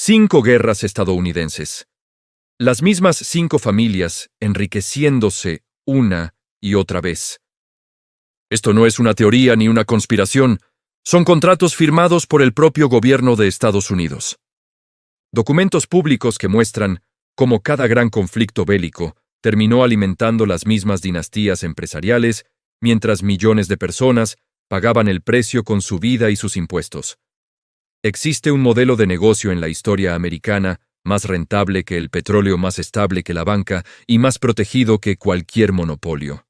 5 guerras estadounidenses. Las mismas 5 familias enriqueciéndose una y otra vez. Esto no es una teoría ni una conspiración, son contratos firmados por el propio gobierno de Estados Unidos. Documentos públicos que muestran cómo cada gran conflicto bélico terminó alimentando las mismas dinastías empresariales, mientras millones de personas pagaban el precio con su vida y sus impuestos. Existe un modelo de negocio en la historia americana más rentable que el petróleo, más estable que la banca y más protegido que cualquier monopolio.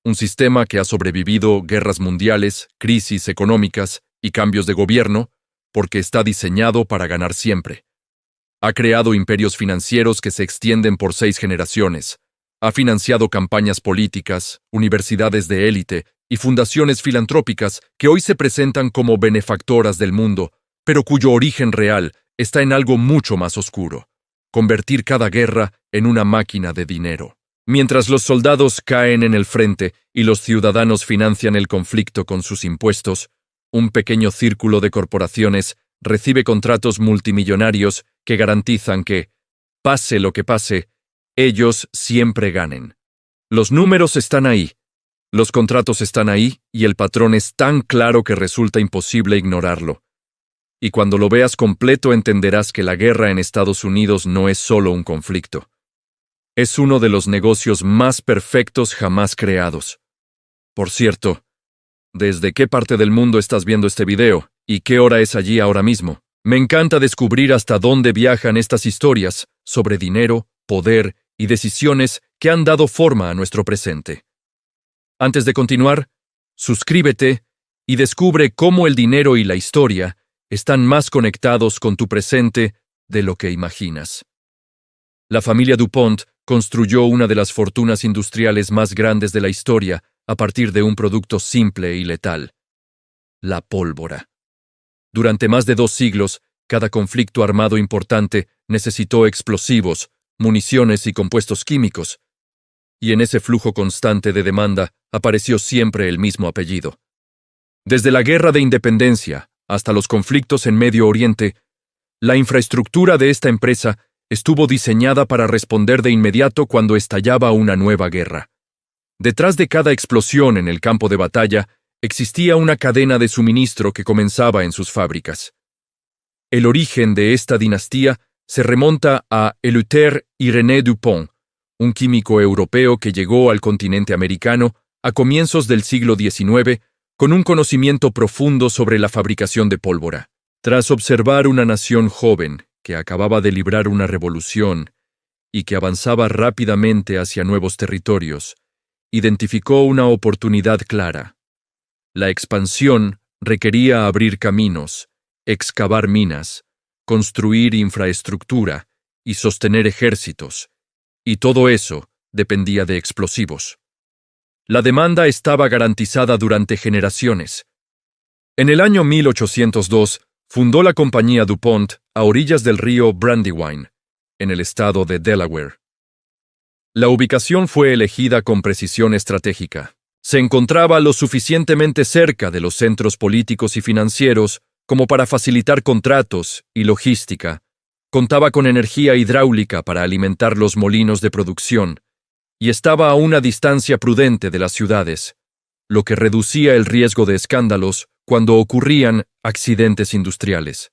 Un sistema que ha sobrevivido guerras mundiales, crisis económicas y cambios de gobierno, porque está diseñado para ganar siempre. Ha creado imperios financieros que se extienden por 6 generaciones. Ha financiado campañas políticas, universidades de élite y fundaciones filantrópicas que hoy se presentan como benefactoras del mundo, pero cuyo origen real está en algo mucho más oscuro: convertir cada guerra en una máquina de dinero. Mientras los soldados caen en el frente y los ciudadanos financian el conflicto con sus impuestos, un pequeño círculo de corporaciones recibe contratos multimillonarios que garantizan que, pase lo que pase, ellos siempre ganen. Los números están ahí, los contratos están ahí y el patrón es tan claro que resulta imposible ignorarlo. Y cuando lo veas completo entenderás que la guerra en Estados Unidos no es solo un conflicto. Es uno de los negocios más perfectos jamás creados. Por cierto, ¿desde qué parte del mundo estás viendo este video y qué hora es allí ahora mismo? Me encanta descubrir hasta dónde viajan estas historias sobre dinero, poder y decisiones que han dado forma a nuestro presente. Antes de continuar, suscríbete y descubre cómo el dinero y la historia están más conectados con tu presente de lo que imaginas. La familia DuPont construyó una de las fortunas industriales más grandes de la historia a partir de un producto simple y letal: la pólvora. Durante más de 2 siglos, cada conflicto armado importante necesitó explosivos, municiones y compuestos químicos. Y en ese flujo constante de demanda apareció siempre el mismo apellido. Desde la Guerra de Independencia hasta los conflictos en Medio Oriente, la infraestructura de esta empresa estuvo diseñada para responder de inmediato cuando estallaba una nueva guerra. Detrás de cada explosión en el campo de batalla existía una cadena de suministro que comenzaba en sus fábricas. El origen de esta dinastía se remonta a Eleuthère Irénée Dupont, un químico europeo que llegó al continente americano a comienzos del siglo XIX con un conocimiento profundo sobre la fabricación de pólvora. Tras observar una nación joven que acababa de librar una revolución y que avanzaba rápidamente hacia nuevos territorios, identificó una oportunidad clara. La expansión requería abrir caminos, excavar minas, construir infraestructura y sostener ejércitos, y todo eso dependía de explosivos. La demanda estaba garantizada durante generaciones. En el año 1802, fundó la compañía DuPont a orillas del río Brandywine, en el estado de Delaware. La ubicación fue elegida con precisión estratégica. Se encontraba lo suficientemente cerca de los centros políticos y financieros como para facilitar contratos y logística. Contaba con energía hidráulica para alimentar los molinos de producción y estaba a una distancia prudente de las ciudades, lo que reducía el riesgo de escándalos cuando ocurrían accidentes industriales.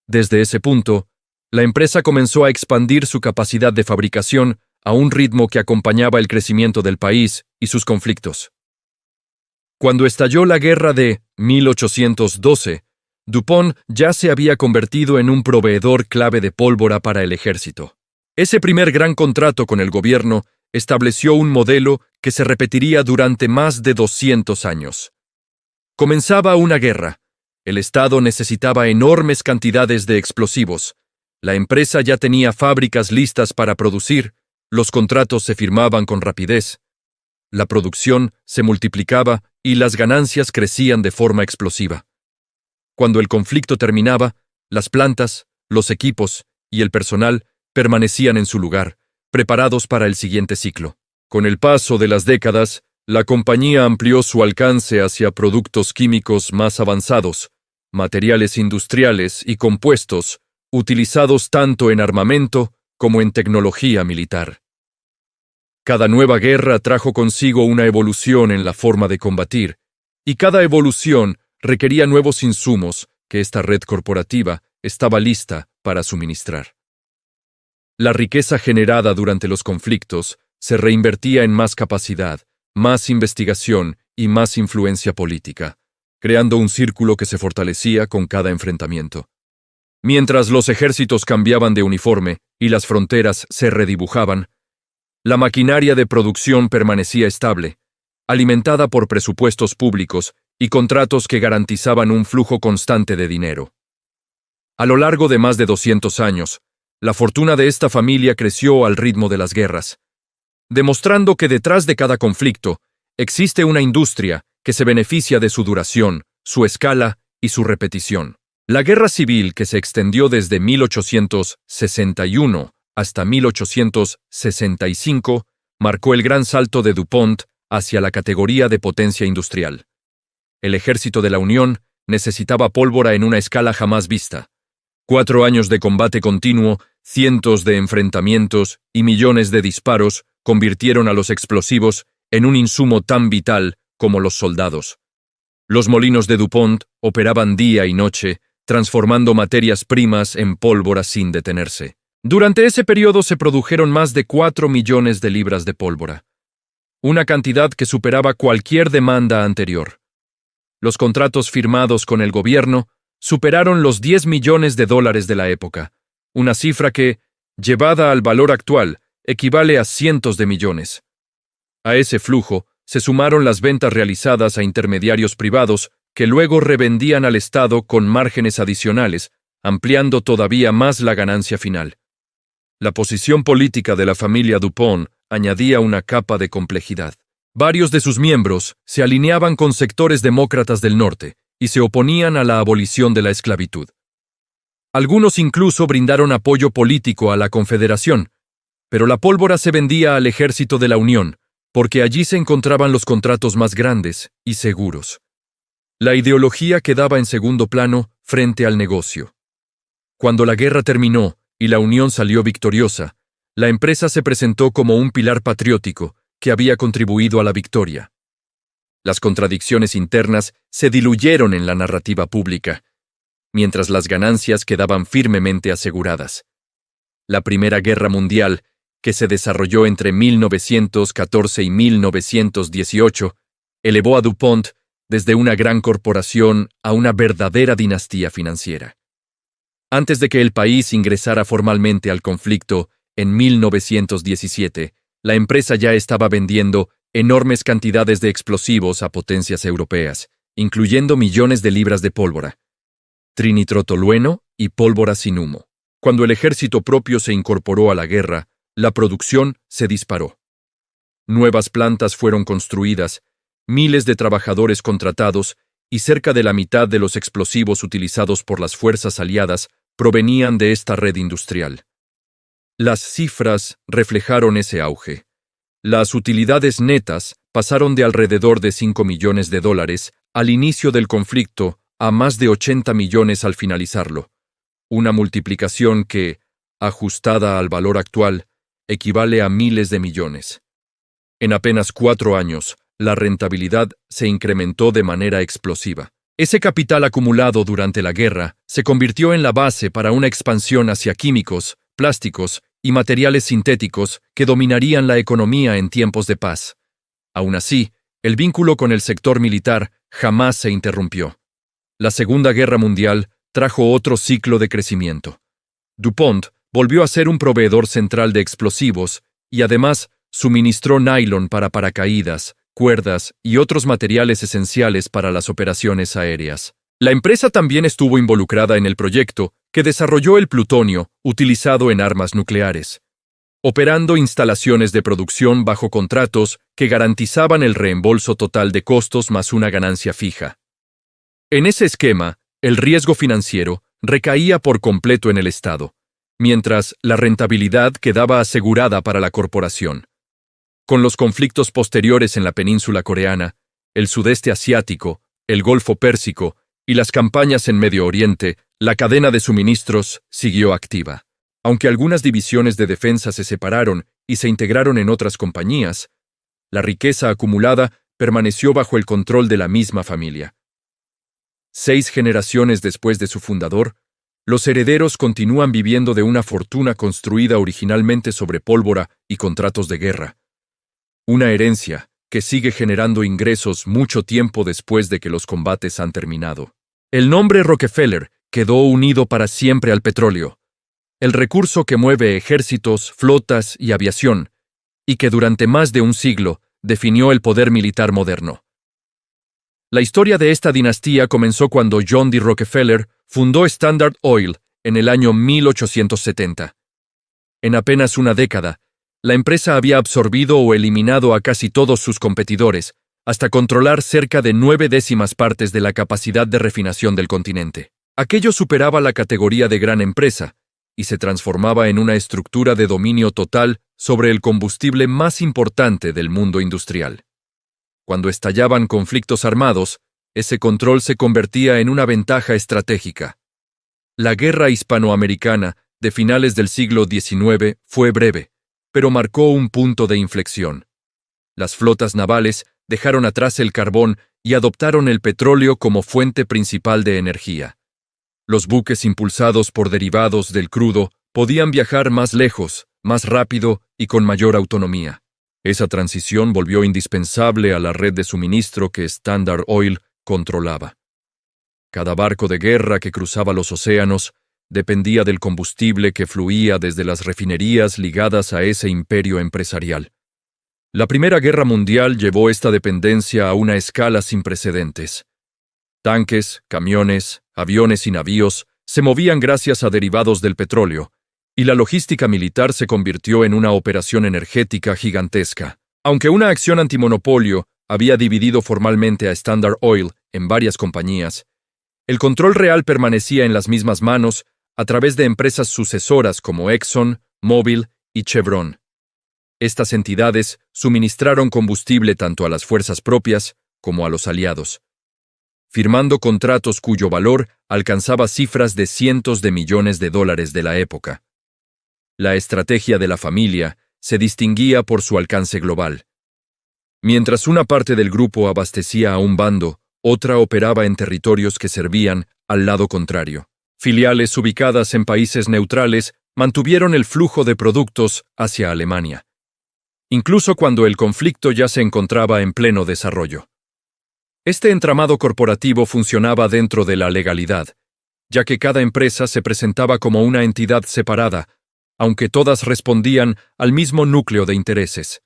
Desde ese punto, la empresa comenzó a expandir su capacidad de fabricación a un ritmo que acompañaba el crecimiento del país y sus conflictos. Cuando estalló la guerra de 1812, DuPont ya se había convertido en un proveedor clave de pólvora para el ejército. Ese primer gran contrato con el gobierno estableció un modelo que se repetiría durante más de 200 años. Comenzaba una guerra. El Estado necesitaba enormes cantidades de explosivos. La empresa ya tenía fábricas listas para producir. Los contratos se firmaban con rapidez. La producción se multiplicaba y las ganancias crecían de forma explosiva. Cuando el conflicto terminaba, las plantas, los equipos y el personal permanecían en su lugar, preparados para el siguiente ciclo. Con el paso de las décadas, la compañía amplió su alcance hacia productos químicos más avanzados, materiales industriales y compuestos utilizados tanto en armamento como en tecnología militar. Cada nueva guerra trajo consigo una evolución en la forma de combatir, y cada evolución requería nuevos insumos que esta red corporativa estaba lista para suministrar. La riqueza generada durante los conflictos se reinvertía en más capacidad, más investigación y más influencia política, creando un círculo que se fortalecía con cada enfrentamiento. Mientras los ejércitos cambiaban de uniforme y las fronteras se redibujaban, la maquinaria de producción permanecía estable, alimentada por presupuestos públicos y contratos que garantizaban un flujo constante de dinero. A lo largo de más de 200 años, la fortuna de esta familia creció al ritmo de las guerras, demostrando que detrás de cada conflicto existe una industria que se beneficia de su duración, su escala y su repetición. La guerra civil, que se extendió desde 1861 hasta 1865, marcó el gran salto de DuPont hacia la categoría de potencia industrial. El ejército de la Unión necesitaba pólvora en una escala jamás vista. 4 años de combate continuo, cientos de enfrentamientos y millones de disparos convirtieron a los explosivos en un insumo tan vital como los soldados. Los molinos de DuPont operaban día y noche, transformando materias primas en pólvora sin detenerse. Durante ese periodo se produjeron más de 4 millones de libras de pólvora, una cantidad que superaba cualquier demanda anterior. Los contratos firmados con el gobierno superaron los $10 millones de la época, una cifra que, llevada al valor actual, equivale a cientos de millones. A ese flujo se sumaron las ventas realizadas a intermediarios privados que luego revendían al Estado con márgenes adicionales, ampliando todavía más la ganancia final. La posición política de la familia DuPont añadía una capa de complejidad. Varios de sus miembros se alineaban con sectores demócratas del norte y se oponían a la abolición de la esclavitud. Algunos incluso brindaron apoyo político a la Confederación, pero la pólvora se vendía al ejército de la Unión, porque allí se encontraban los contratos más grandes y seguros. La ideología quedaba en segundo plano frente al negocio. Cuando la guerra terminó y la Unión salió victoriosa, la empresa se presentó como un pilar patriótico que había contribuido a la victoria. Las contradicciones internas se diluyeron en la narrativa pública, mientras las ganancias quedaban firmemente aseguradas. La Primera Guerra Mundial, que se desarrolló entre 1914 y 1918, elevó a DuPont desde una gran corporación a una verdadera dinastía financiera. Antes de que el país ingresara formalmente al conflicto, en 1917, la empresa ya estaba vendiendo enormes cantidades de explosivos a potencias europeas, incluyendo millones de libras de pólvora, trinitrotolueno y pólvora sin humo. Cuando el ejército propio se incorporó a la guerra, la producción se disparó. Nuevas plantas fueron construidas, miles de trabajadores contratados y cerca de la mitad de los explosivos utilizados por las fuerzas aliadas provenían de esta red industrial. Las cifras reflejaron ese auge. Las utilidades netas pasaron de alrededor de $5 millones al inicio del conflicto a más de 80 millones al finalizarlo, una multiplicación que, ajustada al valor actual, equivale a miles de millones. En apenas 4 años, la rentabilidad se incrementó de manera explosiva. Ese capital acumulado durante la guerra se convirtió en la base para una expansión hacia químicos, plásticos y materiales sintéticos que dominarían la economía en tiempos de paz. Aún así, el vínculo con el sector militar jamás se interrumpió. La Segunda Guerra Mundial trajo otro ciclo de crecimiento. DuPont volvió a ser un proveedor central de explosivos y además suministró nylon para paracaídas, cuerdas y otros materiales esenciales para las operaciones aéreas. La empresa también estuvo involucrada en el proyecto que desarrolló el plutonio utilizado en armas nucleares, operando instalaciones de producción bajo contratos que garantizaban el reembolso total de costos más una ganancia fija. En ese esquema, el riesgo financiero recaía por completo en el Estado, mientras la rentabilidad quedaba asegurada para la corporación. Con los conflictos posteriores en la península coreana, el sudeste asiático, el Golfo Pérsico y las campañas en Medio Oriente, la cadena de suministros siguió activa. Aunque algunas divisiones de defensa se separaron y se integraron en otras compañías, la riqueza acumulada permaneció bajo el control de la misma familia. 6 generaciones después de su fundador, los herederos continúan viviendo de una fortuna construida originalmente sobre pólvora y contratos de guerra. Una herencia que sigue generando ingresos mucho tiempo después de que los combates han terminado. El nombre Rockefeller quedó unido para siempre al petróleo, el recurso que mueve ejércitos, flotas y aviación, y que durante más de un siglo definió el poder militar moderno. La historia de esta dinastía comenzó cuando John D. Rockefeller fundó Standard Oil en el año 1870. En apenas una década, la empresa había absorbido o eliminado a casi todos sus competidores, hasta controlar cerca de 9/10 partes de la capacidad de refinación del continente. Aquello superaba la categoría de gran empresa y se transformaba en una estructura de dominio total sobre el combustible más importante del mundo industrial. Cuando estallaban conflictos armados, ese control se convertía en una ventaja estratégica. La guerra hispanoamericana de finales del siglo XIX fue breve, pero marcó un punto de inflexión. Las flotas navales dejaron atrás el carbón y adoptaron el petróleo como fuente principal de energía. Los buques impulsados por derivados del crudo podían viajar más lejos, más rápido y con mayor autonomía. Esa transición volvió indispensable a la red de suministro que Standard Oil controlaba. Cada barco de guerra que cruzaba los océanos dependía del combustible que fluía desde las refinerías ligadas a ese imperio empresarial. La Primera Guerra Mundial llevó esta dependencia a una escala sin precedentes. Tanques, camiones, aviones y navíos se movían gracias a derivados del petróleo, y la logística militar se convirtió en una operación energética gigantesca. Aunque una acción antimonopolio había dividido formalmente a Standard Oil en varias compañías, el control real permanecía en las mismas manos a través de empresas sucesoras como Exxon, Mobil y Chevron. Estas entidades suministraron combustible tanto a las fuerzas propias como a los aliados, firmando contratos cuyo valor alcanzaba cifras de cientos de millones de dólares de la época. La estrategia de la familia se distinguía por su alcance global. Mientras una parte del grupo abastecía a un bando, otra operaba en territorios que servían al lado contrario. Filiales ubicadas en países neutrales mantuvieron el flujo de productos hacia Alemania, incluso cuando el conflicto ya se encontraba en pleno desarrollo. Este entramado corporativo funcionaba dentro de la legalidad, ya que cada empresa se presentaba como una entidad separada, aunque todas respondían al mismo núcleo de intereses.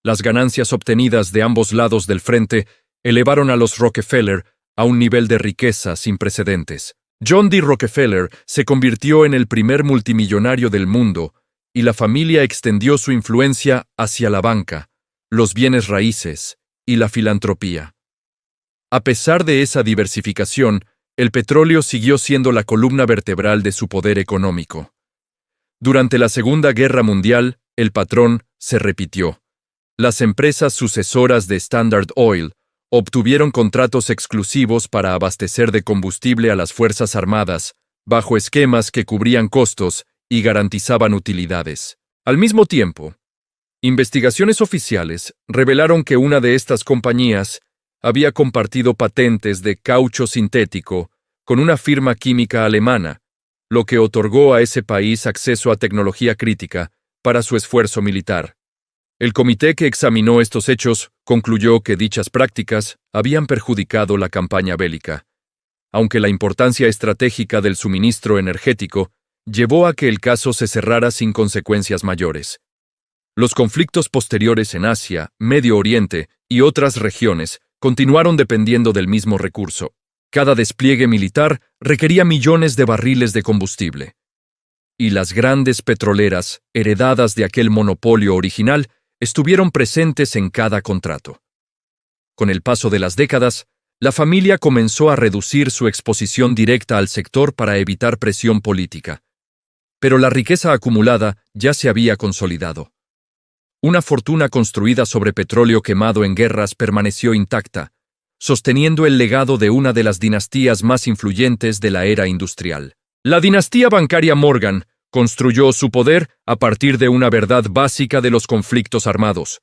Las ganancias obtenidas de ambos lados del frente elevaron a los Rockefeller a un nivel de riqueza sin precedentes. John D. Rockefeller se convirtió en el primer multimillonario del mundo y la familia extendió su influencia hacia la banca, los bienes raíces y la filantropía. A pesar de esa diversificación, el petróleo siguió siendo la columna vertebral de su poder económico. Durante la Segunda Guerra Mundial, el patrón se repitió. Las empresas sucesoras de Standard Oil obtuvieron contratos exclusivos para abastecer de combustible a las Fuerzas Armadas, bajo esquemas que cubrían costos y garantizaban utilidades. Al mismo tiempo, investigaciones oficiales revelaron que una de estas compañías había compartido patentes de caucho sintético con una firma química alemana, lo que otorgó a ese país acceso a tecnología crítica para su esfuerzo militar. El comité que examinó estos hechos concluyó que dichas prácticas habían perjudicado la campaña bélica, aunque la importancia estratégica del suministro energético llevó a que el caso se cerrara sin consecuencias mayores. Los conflictos posteriores en Asia, Medio Oriente y otras regiones continuaron dependiendo del mismo recurso. Cada despliegue militar requería millones de barriles de combustible. Y las grandes petroleras, heredadas de aquel monopolio original, estuvieron presentes en cada contrato. Con el paso de las décadas, la familia comenzó a reducir su exposición directa al sector para evitar presión política. Pero la riqueza acumulada ya se había consolidado. Una fortuna construida sobre petróleo quemado en guerras permaneció intacta, sosteniendo el legado de una de las dinastías más influyentes de la era industrial. La dinastía bancaria Morgan construyó su poder a partir de una verdad básica de los conflictos armados.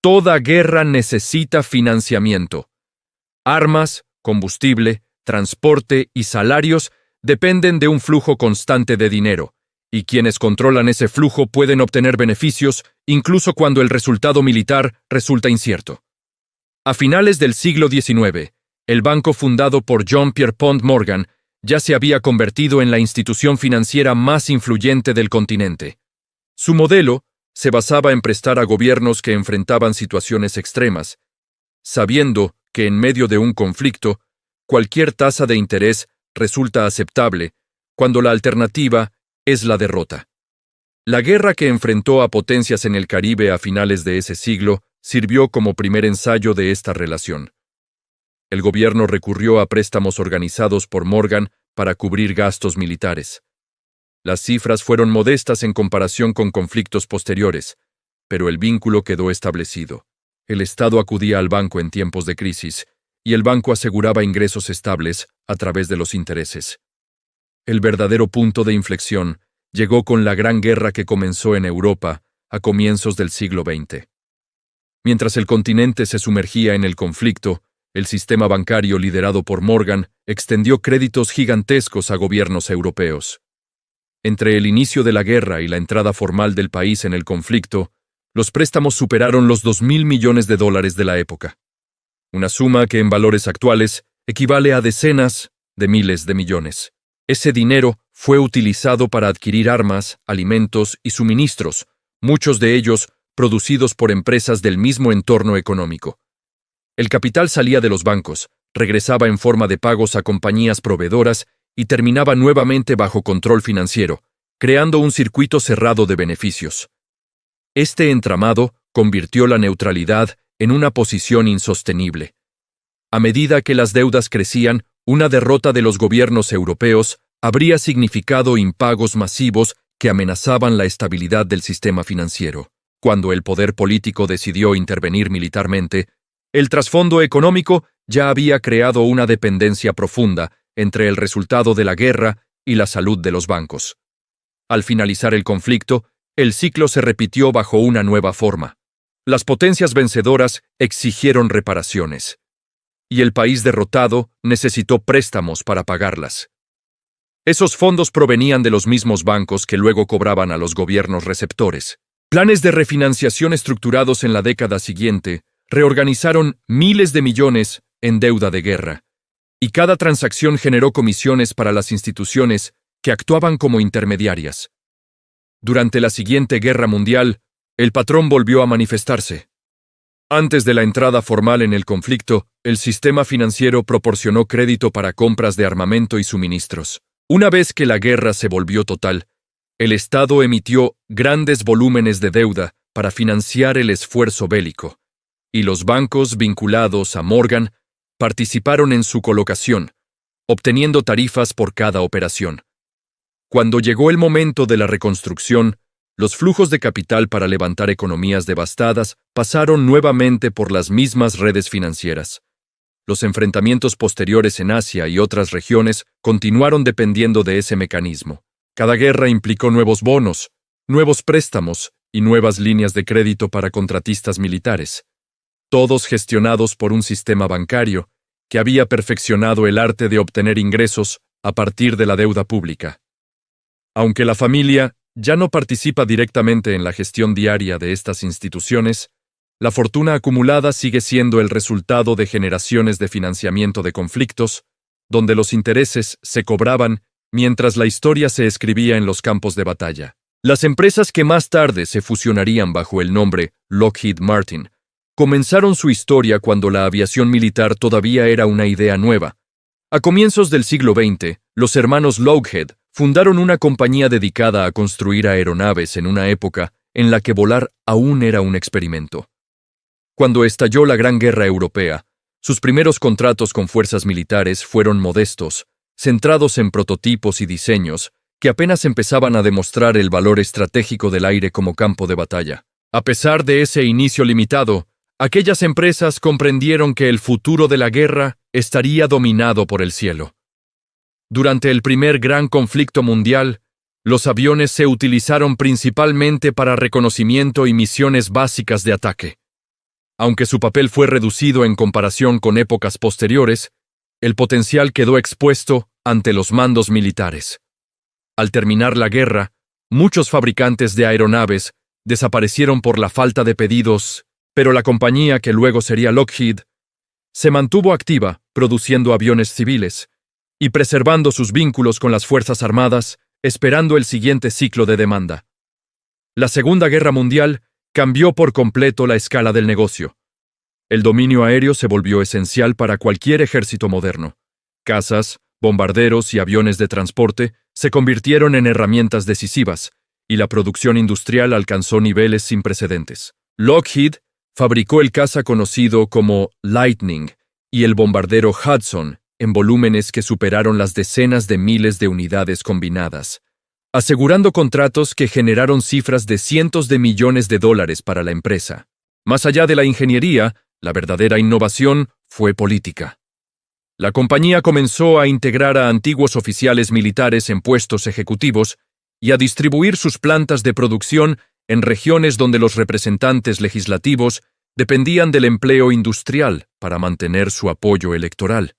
Toda guerra necesita financiamiento. Armas, combustible, transporte y salarios dependen de un flujo constante de dinero, y quienes controlan ese flujo pueden obtener beneficios incluso cuando el resultado militar resulta incierto. A finales del siglo XIX, el banco fundado por John Pierpont Morgan ya se había convertido en la institución financiera más influyente del continente. Su modelo se basaba en prestar a gobiernos que enfrentaban situaciones extremas, sabiendo que en medio de un conflicto, cualquier tasa de interés resulta aceptable cuando la alternativa es la derrota. La guerra que enfrentó a potencias en el Caribe a finales de ese siglo sirvió como primer ensayo de esta relación. El gobierno recurrió a préstamos organizados por Morgan para cubrir gastos militares. Las cifras fueron modestas en comparación con conflictos posteriores, pero el vínculo quedó establecido. El Estado acudía al banco en tiempos de crisis, y el banco aseguraba ingresos estables a través de los intereses. El verdadero punto de inflexión llegó con la Gran Guerra que comenzó en Europa a comienzos del siglo XX. Mientras el continente se sumergía en el conflicto, el sistema bancario liderado por Morgan extendió créditos gigantescos a gobiernos europeos. Entre el inicio de la guerra y la entrada formal del país en el conflicto, los préstamos superaron los $2.000 millones de la época. Una suma que en valores actuales equivale a decenas de miles de millones. Ese dinero fue utilizado para adquirir armas, alimentos y suministros, muchos de ellos producidos por empresas del mismo entorno económico. El capital salía de los bancos, regresaba en forma de pagos a compañías proveedoras y terminaba nuevamente bajo control financiero, creando un circuito cerrado de beneficios. Este entramado convirtió la neutralidad en una posición insostenible. A medida que las deudas crecían, una derrota de los gobiernos europeos habría significado impagos masivos que amenazaban la estabilidad del sistema financiero. Cuando el poder político decidió intervenir militarmente, el trasfondo económico ya había creado una dependencia profunda entre el resultado de la guerra y la salud de los bancos. Al finalizar el conflicto, el ciclo se repitió bajo una nueva forma. Las potencias vencedoras exigieron reparaciones, y el país derrotado necesitó préstamos para pagarlas. Esos fondos provenían de los mismos bancos que luego cobraban a los gobiernos receptores. Planes de refinanciación estructurados en la década siguiente reorganizaron miles de millones en deuda de guerra, y cada transacción generó comisiones para las instituciones que actuaban como intermediarias. Durante la siguiente guerra mundial, el patrón volvió a manifestarse. Antes de la entrada formal en el conflicto, el sistema financiero proporcionó crédito para compras de armamento y suministros. Una vez que la guerra se volvió total, el Estado emitió grandes volúmenes de deuda para financiar el esfuerzo bélico, y los bancos vinculados a Morgan participaron en su colocación, obteniendo tarifas por cada operación. Cuando llegó el momento de la reconstrucción, los flujos de capital para levantar economías devastadas pasaron nuevamente por las mismas redes financieras. Los enfrentamientos posteriores en Asia y otras regiones continuaron dependiendo de ese mecanismo. Cada guerra implicó nuevos bonos, nuevos préstamos y nuevas líneas de crédito para contratistas militares, todos gestionados por un sistema bancario que había perfeccionado el arte de obtener ingresos a partir de la deuda pública. Aunque la familia ya no participa directamente en la gestión diaria de estas instituciones, la fortuna acumulada sigue siendo el resultado de generaciones de financiamiento de conflictos, donde los intereses se cobraban mientras la historia se escribía en los campos de batalla. Las empresas que más tarde se fusionarían bajo el nombre Lockheed Martin comenzaron su historia cuando la aviación militar todavía era una idea nueva. A comienzos del siglo XX, los hermanos Lockheed fundaron una compañía dedicada a construir aeronaves en una época en la que volar aún era un experimento. Cuando estalló la Gran Guerra Europea, sus primeros contratos con fuerzas militares fueron modestos, centrados en prototipos y diseños que apenas empezaban a demostrar el valor estratégico del aire como campo de batalla. A pesar de ese inicio limitado, Aquellas empresas comprendieron que el futuro de la guerra estaría dominado por el cielo. Durante el primer gran conflicto mundial, los aviones se utilizaron principalmente para reconocimiento y misiones básicas de ataque. Aunque su papel fue reducido en comparación con épocas posteriores, el potencial quedó expuesto ante los mandos militares. Al terminar la guerra, muchos fabricantes de aeronaves desaparecieron por la falta de pedidos, pero la compañía, que luego sería Lockheed, se mantuvo activa produciendo aviones civiles y preservando sus vínculos con las Fuerzas Armadas, esperando el siguiente ciclo de demanda. La Segunda Guerra Mundial cambió por completo la escala del negocio. El dominio aéreo se volvió esencial para cualquier ejército moderno. Cazas, bombarderos y aviones de transporte se convirtieron en herramientas decisivas, y la producción industrial alcanzó niveles sin precedentes. Lockheed fabricó el caza conocido como Lightning y el bombardero Hudson en volúmenes que superaron las decenas de miles de unidades combinadas, asegurando contratos que generaron cifras de cientos de millones de dólares para la empresa. Más allá de la ingeniería, la verdadera innovación fue política. La compañía comenzó a integrar a antiguos oficiales militares en puestos ejecutivos y a distribuir sus plantas de producción en regiones donde los representantes legislativos dependían del empleo industrial para mantener su apoyo electoral.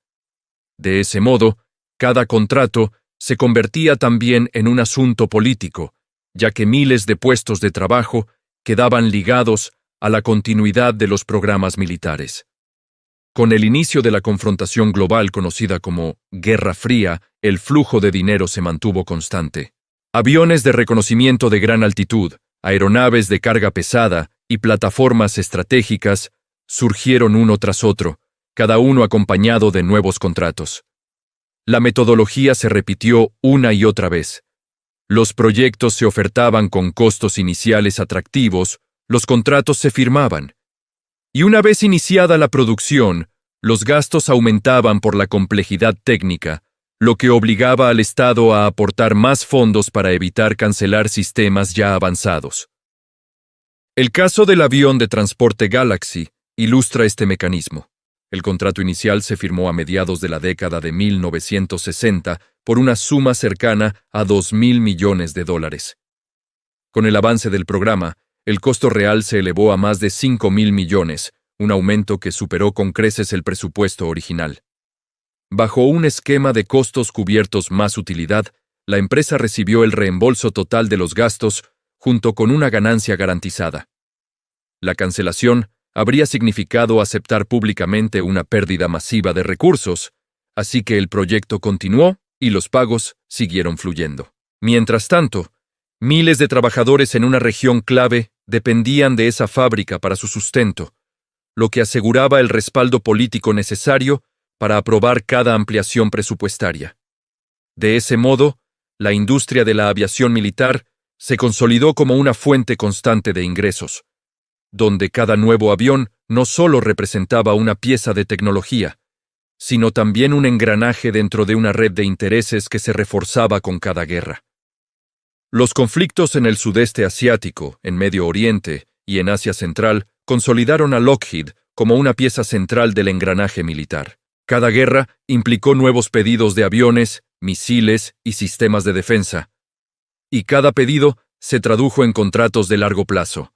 De ese modo, cada contrato se convertía también en un asunto político, ya que miles de puestos de trabajo quedaban ligados a la continuidad de los programas militares. Con el inicio de la confrontación global conocida como Guerra Fría, el flujo de dinero se mantuvo constante. Aviones de reconocimiento de gran altitud, aeronaves de carga pesada y plataformas estratégicas surgieron uno tras otro, cada uno acompañado de nuevos contratos. La metodología se repitió una y otra vez. Los proyectos se ofertaban con costos iniciales atractivos, los contratos se firmaban. Y una vez iniciada la producción, los gastos aumentaban por la complejidad técnica, lo que obligaba al Estado a aportar más fondos para evitar cancelar sistemas ya avanzados. El caso del avión de transporte Galaxy ilustra este mecanismo. El contrato inicial se firmó a mediados de la década de 1960 por una suma cercana a $2.000 millones. Con el avance del programa, el costo real se elevó a más de $5.000 millones, un aumento que superó con creces el presupuesto original. Bajo un esquema de costos cubiertos más utilidad, la empresa recibió el reembolso total de los gastos junto con una ganancia garantizada. La cancelación habría significado aceptar públicamente una pérdida masiva de recursos, así que el proyecto continuó y los pagos siguieron fluyendo. Mientras tanto, miles de trabajadores en una región clave dependían de esa fábrica para su sustento, lo que aseguraba el respaldo político necesario para aprobar cada ampliación presupuestaria. De ese modo, la industria de la aviación militar se consolidó como una fuente constante de ingresos, donde cada nuevo avión no solo representaba una pieza de tecnología, sino también un engranaje dentro de una red de intereses que se reforzaba con cada guerra. Los conflictos en el sudeste asiático, en Medio Oriente y en Asia Central consolidaron a Lockheed como una pieza central del engranaje militar. Cada guerra implicó nuevos pedidos de aviones, misiles y sistemas de defensa, y cada pedido se tradujo en contratos de largo plazo.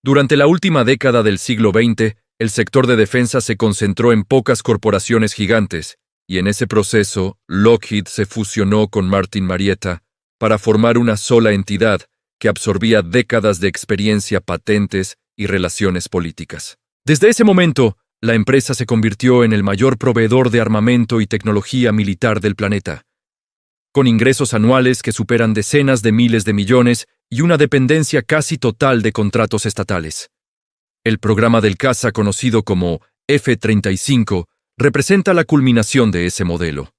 Durante la última década del siglo XX, el sector de defensa se concentró en pocas corporaciones gigantes, y en ese proceso, Lockheed se fusionó con Martin Marietta para formar una sola entidad que absorbía décadas de experiencia, patentes y relaciones políticas. Desde ese momento, la empresa se convirtió en el mayor proveedor de armamento y tecnología militar del planeta, con ingresos anuales que superan decenas de miles de millones y una dependencia casi total de contratos estatales. El programa del caza conocido como F-35 representa la culminación de ese modelo.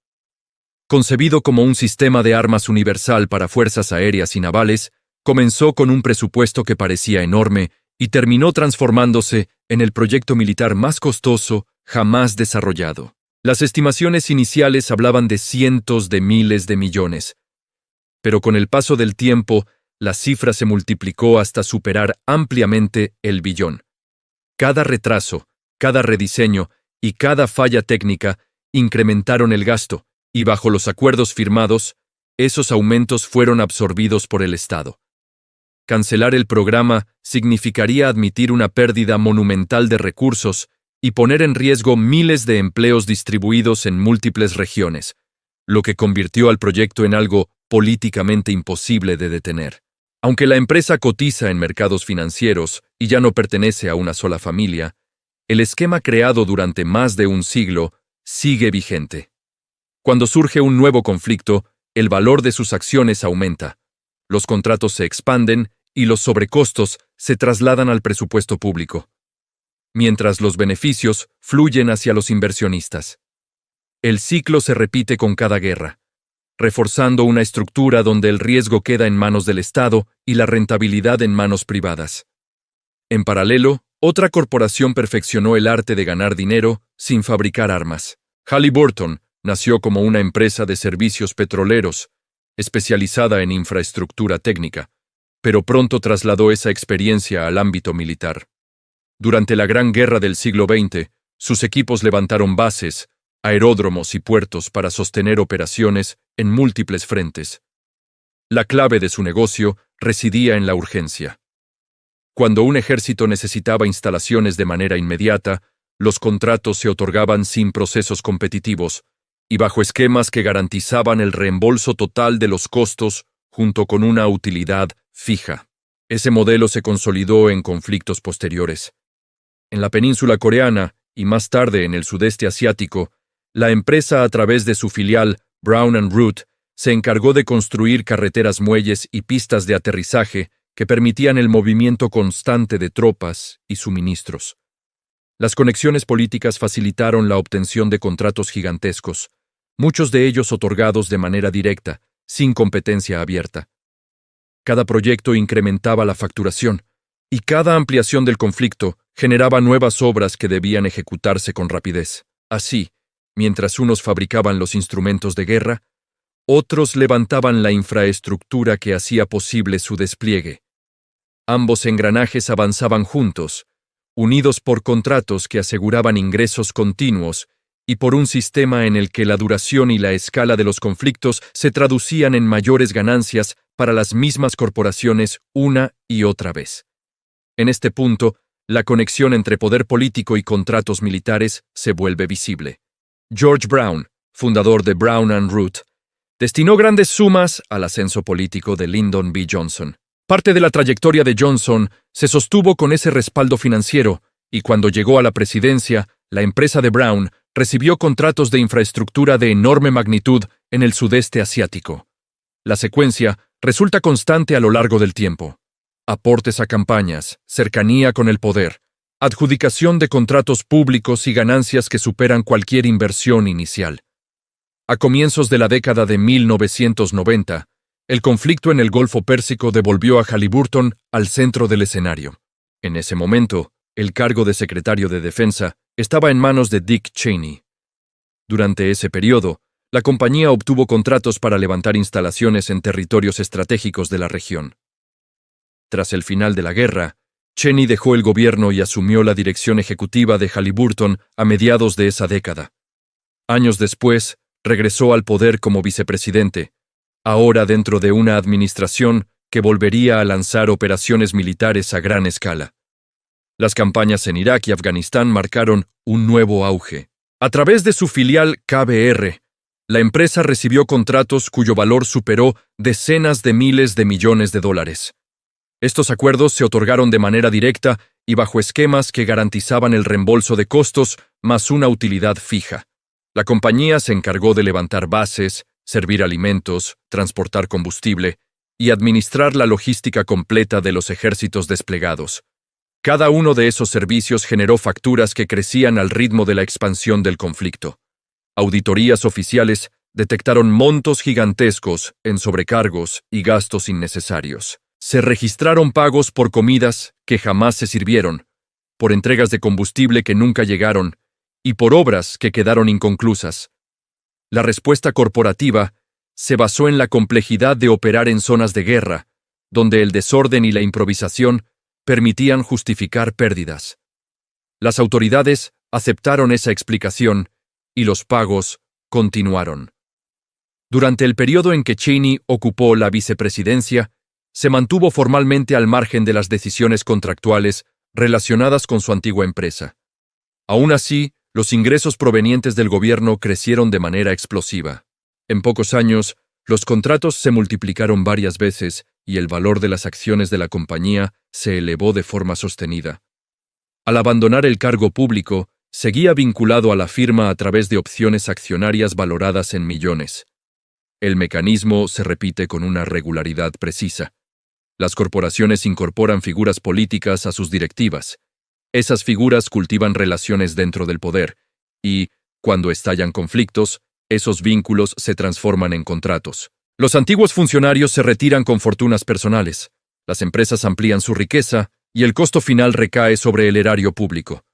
Concebido como un sistema de armas universal para fuerzas aéreas y navales, comenzó con un presupuesto que parecía enorme y terminó transformándose en el proyecto militar más costoso jamás desarrollado. Las estimaciones iniciales hablaban de cientos de miles de millones, pero con el paso del tiempo, la cifra se multiplicó hasta superar ampliamente el billón. Cada retraso, cada rediseño y cada falla técnica incrementaron el gasto, y bajo los acuerdos firmados, esos aumentos fueron absorbidos por el Estado. Cancelar el programa significaría admitir una pérdida monumental de recursos y poner en riesgo miles de empleos distribuidos en múltiples regiones, lo que convirtió al proyecto en algo políticamente imposible de detener. Aunque la empresa cotiza en mercados financieros y ya no pertenece a una sola familia, el esquema creado durante más de un siglo sigue vigente. Cuando surge un nuevo conflicto, el valor de sus acciones aumenta, los contratos se expanden y los sobrecostos se trasladan al presupuesto público, mientras los beneficios fluyen hacia los inversionistas. El ciclo se repite con cada guerra, reforzando una estructura donde el riesgo queda en manos del Estado y la rentabilidad en manos privadas. En paralelo, otra corporación perfeccionó el arte de ganar dinero sin fabricar armas. Halliburton nació como una empresa de servicios petroleros, especializada en infraestructura técnica, pero pronto trasladó esa experiencia al ámbito militar. Durante la Gran Guerra del siglo XX, sus equipos levantaron bases, aeródromos y puertos para sostener operaciones en múltiples frentes. La clave de su negocio residía en la urgencia. Cuando un ejército necesitaba instalaciones de manera inmediata, los contratos se otorgaban sin procesos competitivos y bajo esquemas que garantizaban el reembolso total de los costos junto con una utilidad fija. Ese modelo se consolidó en conflictos posteriores. En la península coreana y más tarde en el sudeste asiático, la empresa a través de su filial Brown & Root se encargó de construir carreteras, muelles y pistas de aterrizaje que permitían el movimiento constante de tropas y suministros. Las conexiones políticas facilitaron la obtención de contratos gigantescos, muchos de ellos otorgados de manera directa, sin competencia abierta. Cada proyecto incrementaba la facturación, y cada ampliación del conflicto generaba nuevas obras que debían ejecutarse con rapidez. Así, mientras unos fabricaban los instrumentos de guerra, otros levantaban la infraestructura que hacía posible su despliegue. Ambos engranajes avanzaban juntos, unidos por contratos que aseguraban ingresos continuos y por un sistema en el que la duración y la escala de los conflictos se traducían en mayores ganancias para las mismas corporaciones una y otra vez. En este punto, la conexión entre poder político y contratos militares se vuelve visible. George Brown, fundador de Brown & Root, destinó grandes sumas al ascenso político de Lyndon B. Johnson. Parte de la trayectoria de Johnson se sostuvo con ese respaldo financiero, y cuando llegó a la presidencia, la empresa de Brown recibió contratos de infraestructura de enorme magnitud en el sudeste asiático. La secuencia resulta constante a lo largo del tiempo. Aportes a campañas, cercanía con el poder, adjudicación de contratos públicos y ganancias que superan cualquier inversión inicial. A comienzos de la década de 1990, el conflicto en el Golfo Pérsico devolvió a Halliburton al centro del escenario. En ese momento, el cargo de secretario de Defensa estaba en manos de Dick Cheney. Durante ese periodo, la compañía obtuvo contratos para levantar instalaciones en territorios estratégicos de la región. Tras el final de la guerra, Cheney dejó el gobierno y asumió la dirección ejecutiva de Halliburton a mediados de esa década. Años después, regresó al poder como vicepresidente, ahora dentro de una administración que volvería a lanzar operaciones militares a gran escala. Las campañas en Irak y Afganistán marcaron un nuevo auge. A través de su filial KBR, la empresa recibió contratos cuyo valor superó decenas de miles de millones de dólares. Estos acuerdos se otorgaron de manera directa y bajo esquemas que garantizaban el reembolso de costos más una utilidad fija. La compañía se encargó de levantar bases, servir alimentos, transportar combustible y administrar la logística completa de los ejércitos desplegados. Cada uno de esos servicios generó facturas que crecían al ritmo de la expansión del conflicto. Auditorías oficiales detectaron montos gigantescos en sobrecargos y gastos innecesarios. Se registraron pagos por comidas que jamás se sirvieron, por entregas de combustible que nunca llegaron y por obras que quedaron inconclusas. La respuesta corporativa se basó en la complejidad de operar en zonas de guerra, donde el desorden y la improvisación permitían justificar pérdidas. Las autoridades aceptaron esa explicación y los pagos continuaron. Durante el periodo en que Cheney ocupó la vicepresidencia, se mantuvo formalmente al margen de las decisiones contractuales relacionadas con su antigua empresa. Aún así, los ingresos provenientes del gobierno crecieron de manera explosiva. En pocos años, los contratos se multiplicaron varias veces y el valor de las acciones de la compañía se elevó de forma sostenida. Al abandonar el cargo público, seguía vinculado a la firma a través de opciones accionarias valoradas en millones. El mecanismo se repite con una regularidad precisa. Las corporaciones incorporan figuras políticas a sus directivas. Esas figuras cultivan relaciones dentro del poder y, cuando estallan conflictos, esos vínculos se transforman en contratos. Los antiguos funcionarios se retiran con fortunas personales, las empresas amplían su riqueza y el costo final recae sobre el erario público.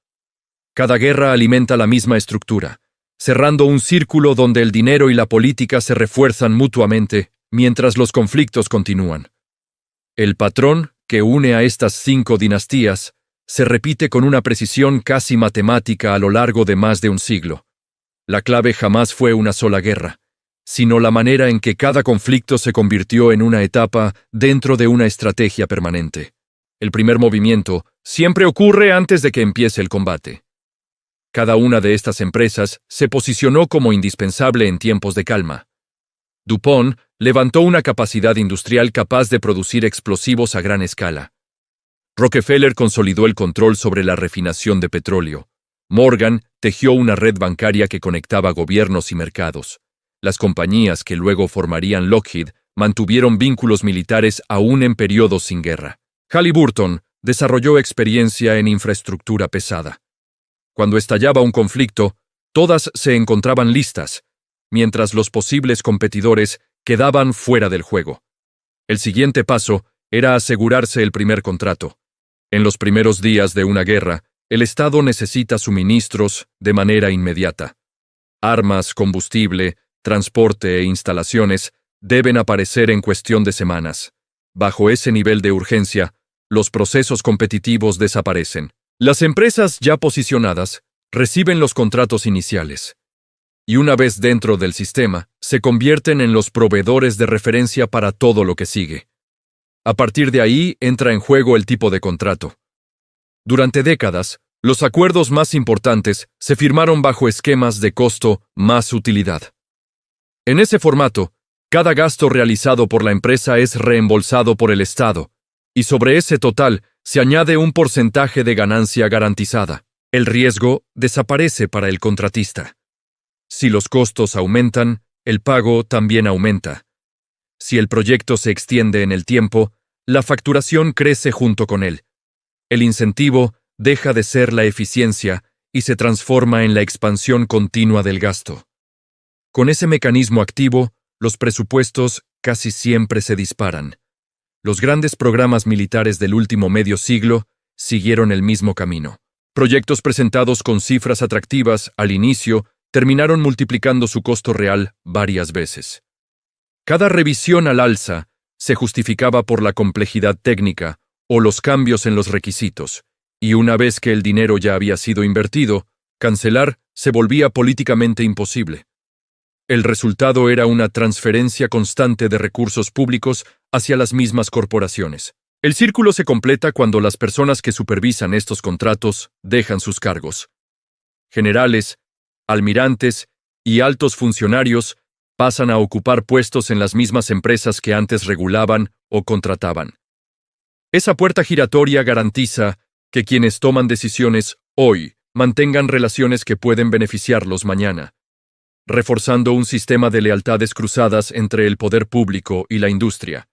Cada guerra alimenta la misma estructura, cerrando un círculo donde el dinero y la política se refuerzan mutuamente mientras los conflictos continúan. El patrón que une a estas 5 dinastías se repite con una precisión casi matemática a lo largo de más de un siglo. La clave jamás fue una sola guerra, sino la manera en que cada conflicto se convirtió en una etapa dentro de una estrategia permanente. El primer movimiento siempre ocurre antes de que empiece el combate. Cada una de estas empresas se posicionó como indispensable en tiempos de calma. DuPont levantó una capacidad industrial capaz de producir explosivos a gran escala. Rockefeller consolidó el control sobre la refinación de petróleo. Morgan tejió una red bancaria que conectaba gobiernos y mercados. Las compañías que luego formarían Lockheed mantuvieron vínculos militares aún en periodos sin guerra. Halliburton desarrolló experiencia en infraestructura pesada. Cuando estallaba un conflicto, todas se encontraban listas, mientras los posibles competidores quedaban fuera del juego. El siguiente paso era asegurarse el primer contrato. En los primeros días de una guerra, el Estado necesita suministros de manera inmediata. Armas, combustible, transporte e instalaciones deben aparecer en cuestión de semanas. Bajo ese nivel de urgencia, los procesos competitivos desaparecen. Las empresas ya posicionadas reciben los contratos iniciales y una vez dentro del sistema, se convierten en los proveedores de referencia para todo lo que sigue. A partir de ahí entra en juego el tipo de contrato. Durante décadas, los acuerdos más importantes se firmaron bajo esquemas de costo más utilidad. En ese formato, cada gasto realizado por la empresa es reembolsado por el Estado, y sobre ese total se añade un porcentaje de ganancia garantizada. El riesgo desaparece para el contratista. Si los costos aumentan, el pago también aumenta. Si el proyecto se extiende en el tiempo, la facturación crece junto con él. El incentivo deja de ser la eficiencia y se transforma en la expansión continua del gasto. Con ese mecanismo activo, los presupuestos casi siempre se disparan. Los grandes programas militares del último medio siglo siguieron el mismo camino. Proyectos presentados con cifras atractivas al inicio terminaron multiplicando su costo real varias veces. Cada revisión al alza se justificaba por la complejidad técnica o los cambios en los requisitos, y una vez que el dinero ya había sido invertido, cancelar se volvía políticamente imposible. El resultado era una transferencia constante de recursos públicos hacia las mismas corporaciones. El círculo se completa cuando las personas que supervisan estos contratos dejan sus cargos. Generales, almirantes y altos funcionarios pasan a ocupar puestos en las mismas empresas que antes regulaban o contrataban. Esa puerta giratoria garantiza que quienes toman decisiones hoy mantengan relaciones que pueden beneficiarlos mañana, reforzando un sistema de lealtades cruzadas entre el poder público y la industria.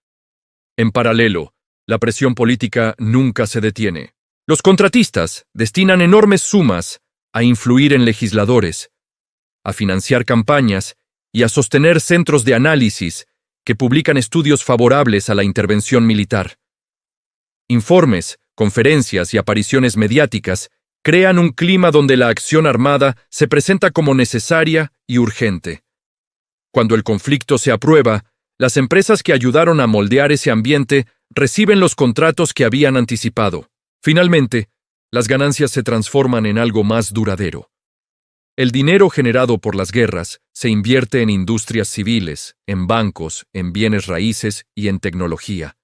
En paralelo, la presión política nunca se detiene. Los contratistas destinan enormes sumas a influir en legisladores, a financiar campañas y a sostener centros de análisis que publican estudios favorables a la intervención militar. Informes, conferencias y apariciones mediáticas crean un clima donde la acción armada se presenta como necesaria y urgente. Cuando el conflicto se aprueba, las empresas que ayudaron a moldear ese ambiente reciben los contratos que habían anticipado. Finalmente, las ganancias se transforman en algo más duradero. El dinero generado por las guerras se invierte en industrias civiles, en bancos, en bienes raíces y en tecnología.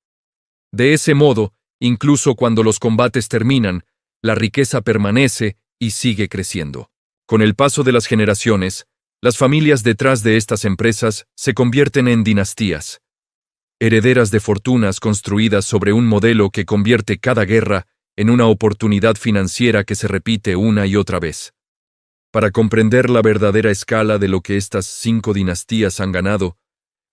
De ese modo, incluso cuando los combates terminan, la riqueza permanece y sigue creciendo. Con el paso de las generaciones, las familias detrás de estas empresas se convierten en dinastías, herederas de fortunas construidas sobre un modelo que convierte cada guerra en una oportunidad financiera que se repite una y otra vez. Para comprender la verdadera escala de lo que estas 5 dinastías han ganado,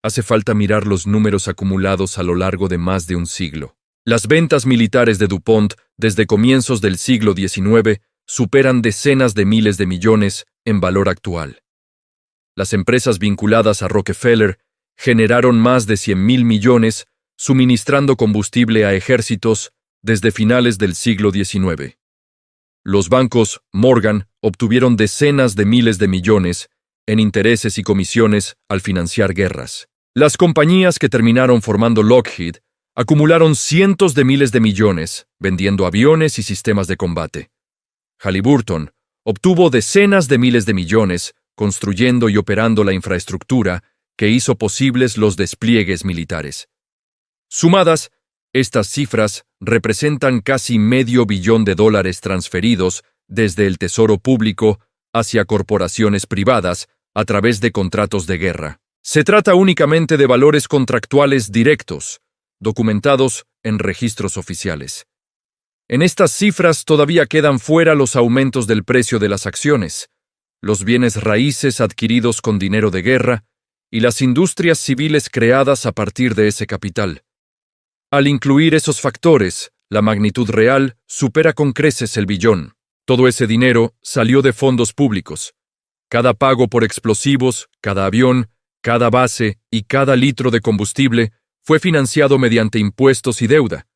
hace falta mirar los números acumulados a lo largo de más de un siglo. Las ventas militares de DuPont desde comienzos del siglo XIX superan decenas de miles de millones en valor actual. Las empresas vinculadas a Rockefeller generaron más de 100.000 millones suministrando combustible a ejércitos desde finales del siglo XIX. Los bancos Morgan obtuvieron decenas de miles de millones en intereses y comisiones al financiar guerras. Las compañías que terminaron formando Lockheed acumularon cientos de miles de millones vendiendo aviones y sistemas de combate. Halliburton obtuvo decenas de miles de millones construyendo y operando la infraestructura que hizo posibles los despliegues militares. Sumadas, estas cifras representan casi $500 millones transferidos desde el Tesoro Público hacia corporaciones privadas a través de contratos de guerra. Se trata únicamente de valores contractuales directos, documentados en registros oficiales. En estas cifras todavía quedan fuera los aumentos del precio de las acciones, los bienes raíces adquiridos con dinero de guerra y las industrias civiles creadas a partir de ese capital. Al incluir esos factores, la magnitud real supera con creces el billón. Todo ese dinero salió de fondos públicos. Cada pago por explosivos, cada avión, cada base y cada litro de combustible fue financiado mediante impuestos y deuda.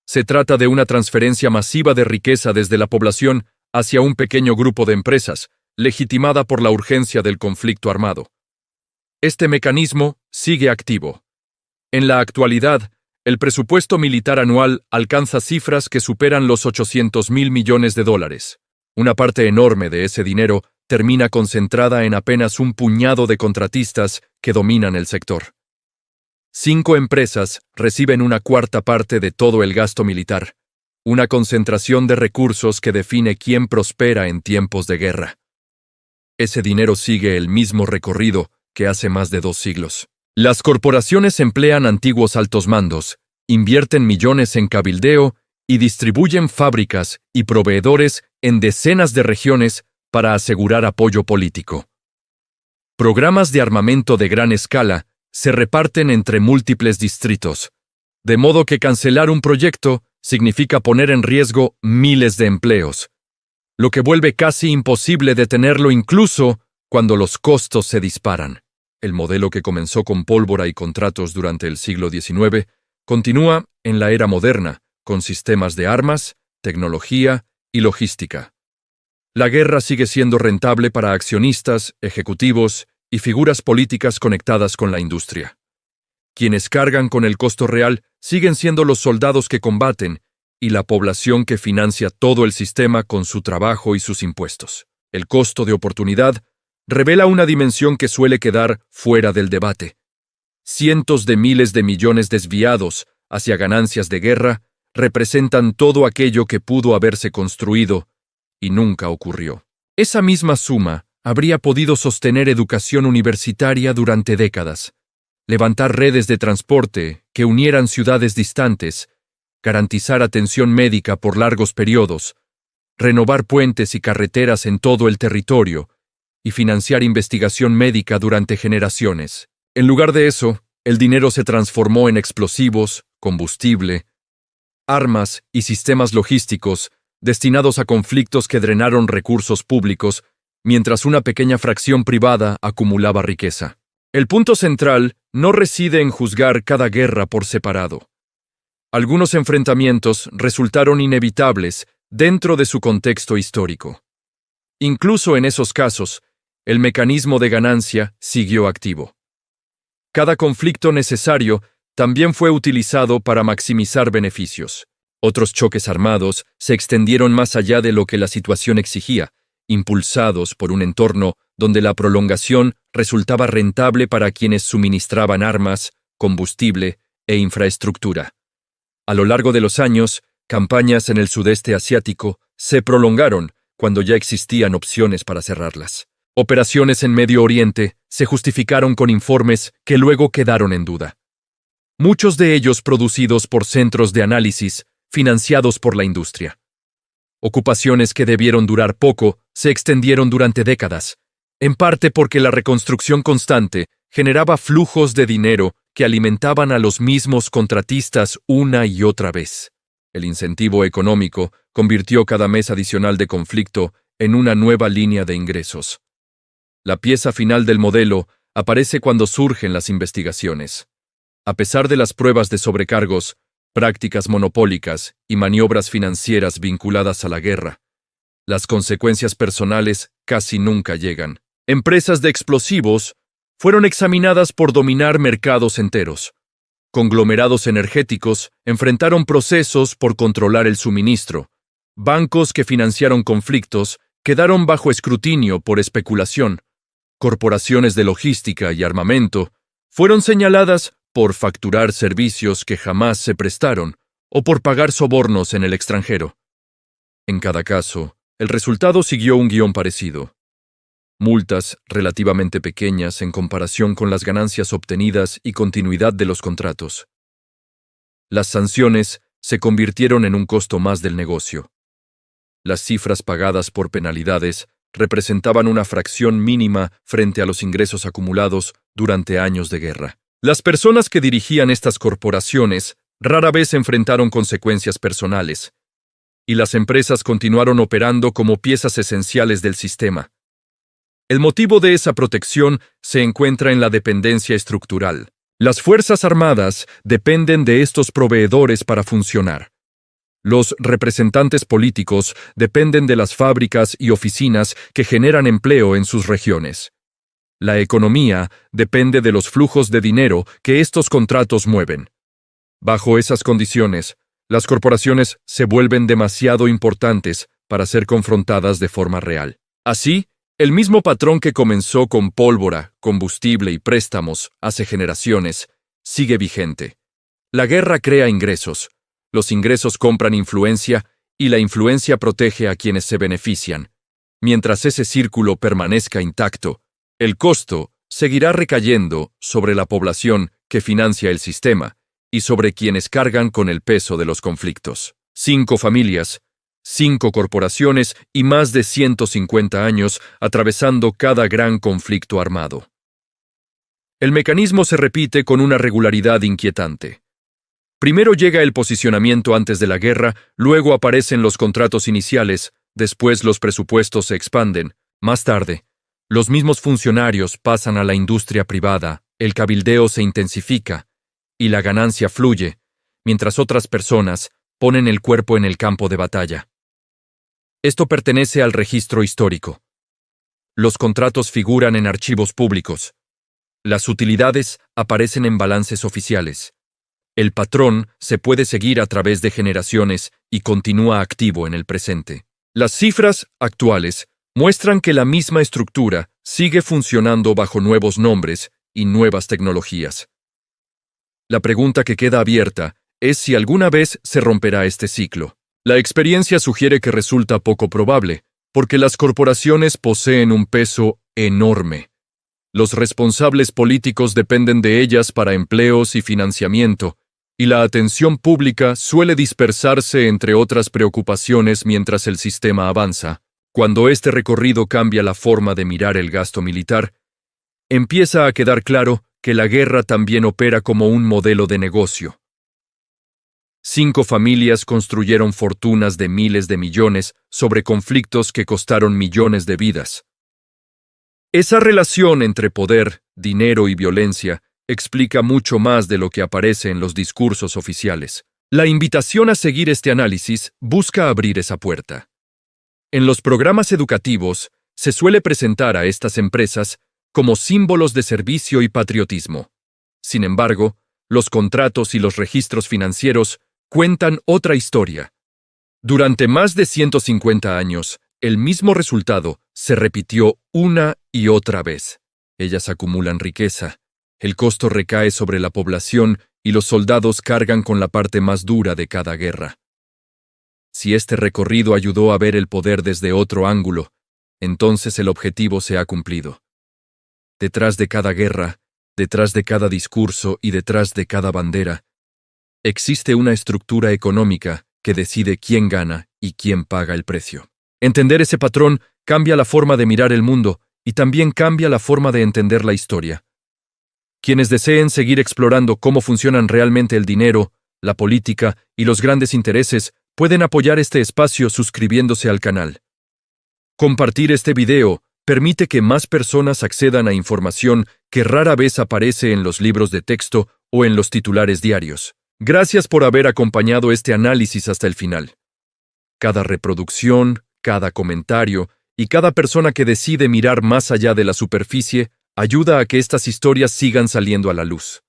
Se trata de una transferencia masiva de riqueza desde la población hacia un pequeño grupo de empresas, legitimada por la urgencia del conflicto armado. Este mecanismo sigue activo. En la actualidad, el presupuesto militar anual alcanza cifras que superan los $800.000 millones. Una parte enorme de ese dinero termina concentrada en apenas un puñado de contratistas que dominan el sector. 5 empresas reciben una cuarta parte de todo el gasto militar, una concentración de recursos que define quién prospera en tiempos de guerra. Ese dinero sigue el mismo recorrido que hace más de 2 siglos. Las corporaciones emplean antiguos altos mandos, invierten millones en cabildeo y distribuyen fábricas y proveedores en decenas de regiones para asegurar apoyo político. Programas de armamento de gran escala se reparten entre múltiples distritos, de modo que cancelar un proyecto significa poner en riesgo miles de empleos, lo que vuelve casi imposible detenerlo incluso cuando los costos se disparan. El modelo que comenzó con pólvora y contratos durante el siglo XIX continúa en la era moderna, con sistemas de armas, tecnología y logística. La guerra sigue siendo rentable para accionistas, ejecutivos y figuras políticas conectadas con la industria. Quienes cargan con el costo real siguen siendo los soldados que combaten y la población que financia todo el sistema con su trabajo y sus impuestos. El costo de oportunidad revela una dimensión que suele quedar fuera del debate. Cientos de miles de millones desviados hacia ganancias de guerra representan todo aquello que pudo haberse construido y nunca ocurrió. Esa misma suma habría podido sostener educación universitaria durante décadas, levantar redes de transporte que unieran ciudades distantes, garantizar atención médica por largos periodos, renovar puentes y carreteras en todo el territorio y financiar investigación médica durante generaciones. En lugar de eso, el dinero se transformó en explosivos, combustible, armas y sistemas logísticos destinados a conflictos que drenaron recursos públicos, mientras una pequeña fracción privada acumulaba riqueza. El punto central no reside en juzgar cada guerra por separado. Algunos enfrentamientos resultaron inevitables dentro de su contexto histórico. Incluso en esos casos, el mecanismo de ganancia siguió activo. Cada conflicto necesario también fue utilizado para maximizar beneficios. Otros choques armados se extendieron más allá de lo que la situación exigía, impulsados por un entorno donde la prolongación resultaba rentable para quienes suministraban armas, combustible e infraestructura. A lo largo de los años, campañas en el sudeste asiático se prolongaron cuando ya existían opciones para cerrarlas. Operaciones en Medio Oriente se justificaron con informes que luego quedaron en duda. Muchos de ellos producidos por centros de análisis financiados por la industria. Ocupaciones que debieron durar poco se extendieron durante décadas, en parte porque la reconstrucción constante generaba flujos de dinero que alimentaban a los mismos contratistas una y otra vez. El incentivo económico convirtió cada mes adicional de conflicto en una nueva línea de ingresos. La pieza final del modelo aparece cuando surgen las investigaciones. A pesar de las pruebas de sobrecargos, prácticas monopólicas y maniobras financieras vinculadas a la guerra, las consecuencias personales casi nunca llegan. Empresas de explosivos fueron examinadas por dominar mercados enteros. Conglomerados energéticos enfrentaron procesos por controlar el suministro. Bancos que financiaron conflictos quedaron bajo escrutinio por especulación. Corporaciones de logística y armamento fueron señaladas por facturar servicios que jamás se prestaron o por pagar sobornos en el extranjero. En cada caso, el resultado siguió un guión parecido. Multas relativamente pequeñas en comparación con las ganancias obtenidas y continuidad de los contratos. Las sanciones se convirtieron en un costo más del negocio. Las cifras pagadas por penalidades representaban una fracción mínima frente a los ingresos acumulados durante años de guerra. Las personas que dirigían estas corporaciones rara vez enfrentaron consecuencias personales, y las empresas continuaron operando como piezas esenciales del sistema. El motivo de esa protección se encuentra en la dependencia estructural. Las Fuerzas Armadas dependen de estos proveedores para funcionar. Los representantes políticos dependen de las fábricas y oficinas que generan empleo en sus regiones. La economía depende de los flujos de dinero que estos contratos mueven. Bajo esas condiciones, las corporaciones se vuelven demasiado importantes para ser confrontadas de forma real. Así, el mismo patrón que comenzó con pólvora, combustible y préstamos hace generaciones, sigue vigente. La guerra crea ingresos, los ingresos compran influencia y la influencia protege a quienes se benefician. Mientras ese círculo permanezca intacto, el costo seguirá recayendo sobre la población que financia el sistema y sobre quienes cargan con el peso de los conflictos. 5 familias, 5 corporaciones y más de 150 años atravesando cada gran conflicto armado. El mecanismo se repite con una regularidad inquietante. Primero llega el posicionamiento antes de la guerra, luego aparecen los contratos iniciales, después los presupuestos se expanden, más tarde, los mismos funcionarios pasan a la industria privada, el cabildeo se intensifica y la ganancia fluye, mientras otras personas ponen el cuerpo en el campo de batalla. Esto pertenece al registro histórico. Los contratos figuran en archivos públicos. Las utilidades aparecen en balances oficiales. El patrón se puede seguir a través de generaciones y continúa activo en el presente. Las cifras actuales muestran que la misma estructura sigue funcionando bajo nuevos nombres y nuevas tecnologías. La pregunta que queda abierta es si alguna vez se romperá este ciclo. La experiencia sugiere que resulta poco probable, porque las corporaciones poseen un peso enorme. Los responsables políticos dependen de ellas para empleos y financiamiento, y la atención pública suele dispersarse entre otras preocupaciones mientras el sistema avanza. Cuando este recorrido cambia la forma de mirar el gasto militar, empieza a quedar claro que la guerra también opera como un modelo de negocio. 5 familias construyeron fortunas de miles de millones sobre conflictos que costaron millones de vidas. Esa relación entre poder, dinero y violencia explica mucho más de lo que aparece en los discursos oficiales. La invitación a seguir este análisis busca abrir esa puerta. En los programas educativos se suele presentar a estas empresas como símbolos de servicio y patriotismo. Sin embargo, los contratos y los registros financieros cuentan otra historia. Durante más de 150 años, el mismo resultado se repitió una y otra vez. Ellas acumulan riqueza, el costo recae sobre la población y los soldados cargan con la parte más dura de cada guerra. Si este recorrido ayudó a ver el poder desde otro ángulo, entonces el objetivo se ha cumplido. Detrás de cada guerra, detrás de cada discurso y detrás de cada bandera, existe una estructura económica que decide quién gana y quién paga el precio. Entender ese patrón cambia la forma de mirar el mundo y también cambia la forma de entender la historia. Quienes deseen seguir explorando cómo funcionan realmente el dinero, la política y los grandes intereses pueden apoyar este espacio suscribiéndose al canal. Compartir este video permite que más personas accedan a información que rara vez aparece en los libros de texto o en los titulares diarios. Gracias por haber acompañado este análisis hasta el final. Cada reproducción, cada comentario y cada persona que decide mirar más allá de la superficie ayuda a que estas historias sigan saliendo a la luz.